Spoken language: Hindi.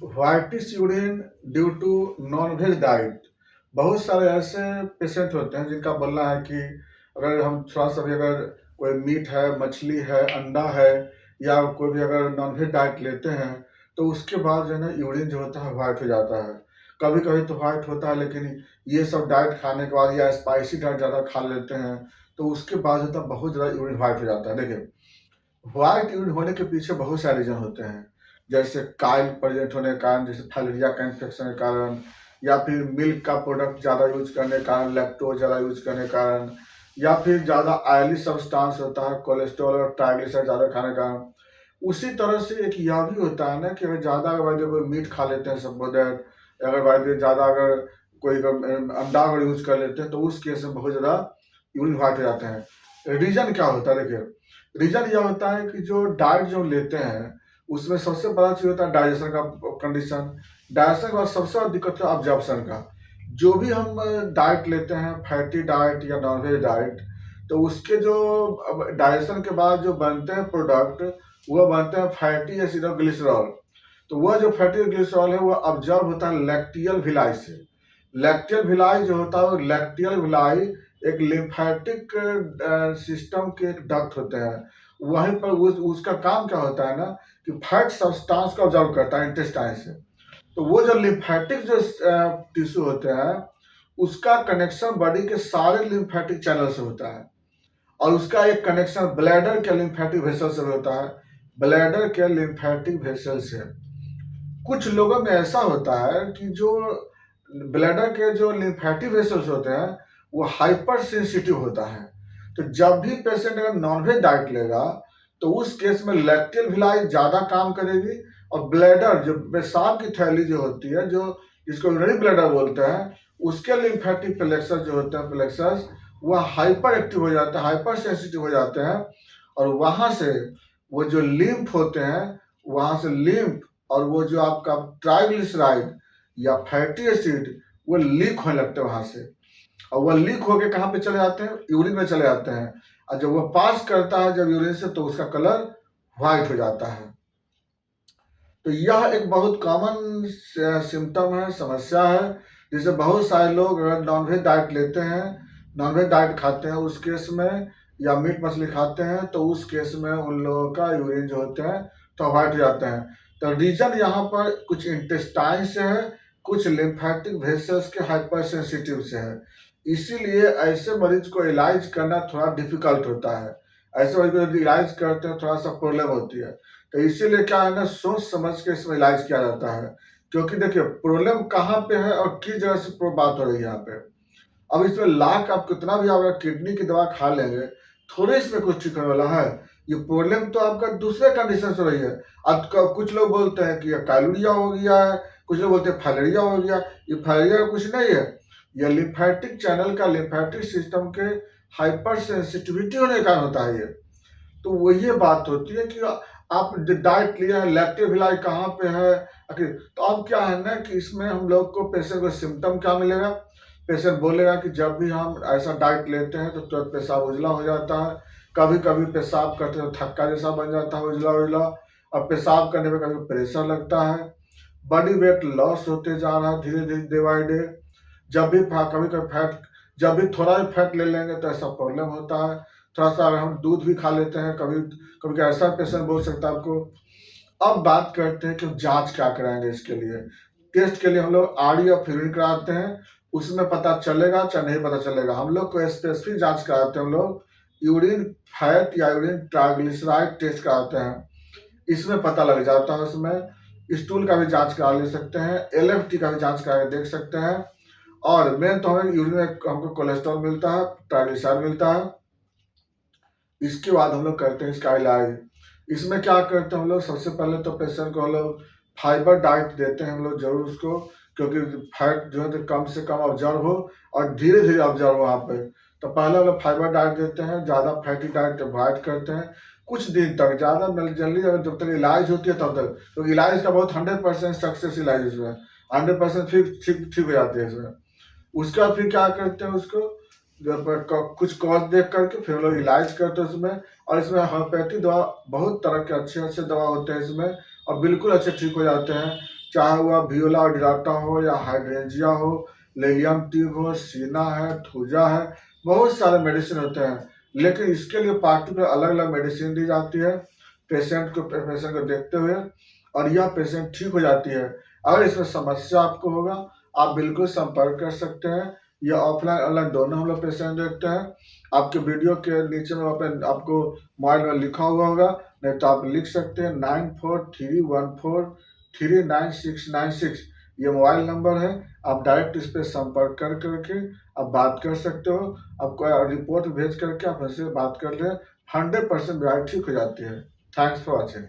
Whitish urine due to non veg diet. बहुत सारे ऐसे पेशेंट होते हैं जिनका बोलना है कि अगर हम थोड़ा-सा भी अगर कोई मीट है, मछली है, अंडा है या कोई भी अगर नॉन-वेज डाइट लेते हैं, तो उसके बाद जो है ना यूरिन जो होता है व्हाइट हो जाता है। कभी-कभी तो व्हाइट होता है, लेकिन ये सब डाइट खाने के बाद या स्पाइसी डाइट ज़्यादा खा लेते हैं, तो उसके बाद जो है बहुत ज़्यादा यूरिन व्हाइट हो जाता है। देखिए, व्हाइट यूरिन होने के पीछे बहुत सारे रीज़न होते हैं। जैसे काइल प्रेज़ेंट होने के कारण, जैसे फाइलेरिया का इन्फेक्शन के कारण, या फिर मिल्क का प्रोडक्ट ज़्यादा यूज़ करने के कारण, लैक्टोज़ ज़्यादा यूज़ करने के कारण, या फिर ज़्यादा ऑयली सब्सटेंस होता है, कोलेस्ट्रॉल और ट्राइग्लिसराइड ज़्यादा खाने के कारण। उसी तरह से एक यह भी होता है ना कि अगर ज़्यादा अगर मान लीजिए कोई मीट खा लेते हैं सपोज़ दैट, अगर मान लीजिए ज़्यादा अगर कोई अंडा अगर यूज़ कर लेते हैं, तो उस केस में बहुत ज़्यादा यूरिन व्हाइट हो जाते हैं। रीज़न क्या होता है? देखिए, रीज़न यह होता है कि जो डाइट जो लेते हैं, उसमें सबसे बड़ा चीज़ होता है डाइजेशन का कंडीशन। डाइजेशन के बाद सबसे बड़ा दिक्कत है अब्ज़ॉर्प्शन का। जो भी हम डाइट लेते हैं, फैटी डाइट या नॉन-वेज डाइट, तो उसके जो डाइजेशन के बाद जो बनते हैं प्रोडक्ट, वो बनते हैं फैटी एसिड और ग्लिसरॉल। तो वह जो फैटी ग्लिसरॉल है, वो अब्ज़ॉर्ब होता है लैक्टियल विलाई से। लैक्टियल विलाई जो होता है, वो लैक्टियल विलाई एक लिम्फेटिक सिस्टम के एक डक्ट होते हैं। वहीं पर उसका काम क्या होता है ना कि फैट सब्सटेंस को ऑब्जर्व करता है इंटेस्टाइन से। तो वो जो लिम्फेटिक जो टिश्यू होते हैं, उसका कनेक्शन बॉडी के सारे लिम्फेटिक चैनल से होता है, और उसका एक कनेक्शन ब्लैडर के लिम्फेटिक वेसल से होता है, ब्लैडर के लिम्फेटिक वेसल से। कुछ लोगों में ऐसा होता है कि जो ब्लैडर के जो लिम्फेटिक वेसल्स होते हैं, वो हाइपर सेंसिटिव होता है। तो जब भी पेशेंट अगर नॉन-वेज डाइट लेगा, तो उस केस में लैक्टियल विलाई ज़्यादा काम करेगी, और ब्लैडर जो पेशाब की थैली जो होती है, जो जिसको यूरिनरी ब्लैडर बोलते हैं, उसके लिम्फेटिक प्लेक्सस जो होते हैं, प्लेक्सस, वह हाइपर एक्टिव हो जाते हैं, हाइपर सेंसिटिव हो जाते हैं, और वहाँ से वो जो लिम्फ होते हैं, वहाँ से लिम्फ और वो जो आपका ट्राइग्लिसराइड या फैटी एसिड, वो लीक होने लगते हैं वहाँ से, और वो लीक होके कहाँ पे चले जाते हैं? यूरिन में चले जाते हैं, और जब वो पास करता है जब यूरिन से, तो उसका कलर व्हाइट हो जाता है। तो यह एक बहुत कॉमन सिम्पटम है, समस्या है, जिसे बहुत सारे लोग अगर नॉन-वेज डाइट लेते हैं, नॉन-वेज डाइट खाते हैं उस केस में, या मीट मछली खाते हैं, तो उस केस में उन लोगों का यूरिन जो होते हैं तो व्हाइट हो जाते हैं। तो रीज़न यहाँ पर कुछ इंटेस्टाइन से है, कुछ लिम्फेटिक वेसल्स के हाइपर सेंसिटिव से है। इसीलिए ऐसे मरीज को इलाज करना थोड़ा डिफ़िकल्ट होता है। ऐसे मरीज को यदि इलाज करते हैं, थोड़ा-सा प्रॉब्लम होती है। तो इसीलिए क्या है ना, सोच समझ के इसमें इलाज किया जाता है। क्योंकि देखिए, प्रॉब्लम कहाँ पे है और किस जगह से बात हो रही है यहाँ पे। अब इसमें लाख आप कितना भी आप किडनी की दवा खा लेंगे, थोड़े इसमें कुछ ठीक होने वाला है। ये प्रॉब्लम तो आपका दूसरे कंडीशन से हो रही है। अब कुछ लोग बोलते हैं कि ये कायलुरिया हो गया है, कुछ लोग बोलते हैं फाइलेरिया हो गया। ये फाइलेरिया कुछ नहीं है, ये लिम्फेटिक चैनल का, लिम्फेटिक सिस्टम के हाइपर सेंसिटिविटी होने के कारण होता है ये। तो वो ये बात होती है कि आप डाइट लिया है, लैक्टिव विलाई कहाँ पे है आखिर। तो अब क्या है ना कि इसमें हम लोग को पेशेंट को सिम्पटम क्या मिलेगा? पेशेंट बोलेगा कि जब भी हम ऐसा डाइट लेते हैं तो तुरंत पेशाब उजला हो जाता है, कभी-कभी पेशाब करते तो थक्का जैसा बन जाता है उजला-उजला, और पेशाब करने में कभी प्रेशर लगता है, बॉडी वेट लॉस होते जा रहा है धीरे-धीरे डे बाय डे। जब भी कभी-कभी फैट, जब भी थोड़ा भी फैट ले लेंगे तो ऐसा प्रॉब्लम होता है। थोड़ा-सा अगर हम दूध भी खा लेते हैं, कभी कभी ऐसा पेशेंट बोल सकता है आपको। अब बात करते हैं कि हम जाँच क्या कराएँगे इसके लिए। टेस्ट के लिए हम लोग आरडी और यूरिन कराते हैं, उसमें पता चलेगा चाहे नहीं पता चलेगा। हम लोग को स्पेसिफिक जाँच कराते हैं, हम लोग यूरिन फैट या यूरिन ट्राइग्लिसराइड टेस्ट कराते हैं। इसमें पता लग जाता है उसमें। स्टूल का भी जाँच करा ले सकते हैं, एलएफटी का भी जाँच करा के देख सकते हैं, और मेन तो हमें यूरिन में हमको कोलेस्ट्रॉल मिलता है, ट्राइग्लिसराइड मिलता है। इसके बाद हम लोग करते हैं इसका इलाज। इसमें क्या करते हैं हम लोग, सबसे पहले तो पेशेंट को हम लोग फाइबर डाइट देते हैं हम लोग ज़रूर उसको, क्योंकि फैट जो है तो कम से कम ऑब्जर्व हो और धीरे-धीरे ऑब्जर्व हो वहाँ पे। तो पहले हम लोग फाइबर डाइट देते हैं, ज़्यादा फैटी डाइट अवॉइड करते हैं कुछ दिन तक, ज़्यादा जल्दी जब तक इलाज होती है तब तक। तो इलाज का बहुत 100% सक्सेस इलाज इसमें, 100% ठीक हो जाती है इसमें। उसके बाद फिर क्या करते हैं उसको, जब कुछ कॉज देख करके फिर हम लोग इलाज करते हैं उसमें। और इसमें होम्योपैथी दवा बहुत तरह के अच्छे-अच्छे दवा होते हैं इसमें, और बिल्कुल अच्छे ठीक हो जाते हैं। चाहे वह वियोला ऑडिलाटा हो या हाइड्रेंजिया हो, लेलियम ट्यूब हो, सीना है, थूजा है, बहुत सारे मेडिसिन होते हैं। लेकिन इसके लिए पार्टी पे अलग-अलग मेडिसिन दी जाती है, पेशेंट को देखते हुए, और यह पेशेंट ठीक हो जाती है। अगर इसमें समस्या आपको होगा, आप बिल्कुल संपर्क कर सकते हैं। यह ऑफलाइन ऑनलाइन दोनों हम लोग पेशेंट देखते हैं। आपके वीडियो के नीचे में आपको मोबाइल में लिखा हुआ होगा, नहीं तो आप लिख सकते हैं 9431439696। ये मोबाइल नंबर है, आप डायरेक्ट इस पे संपर्क करके आप बात कर सकते हो। आपको रिपोर्ट भेज करके आप हमसे बात कर लें, 100% बीमारी ठीक हो जाती है। Thanks for watching.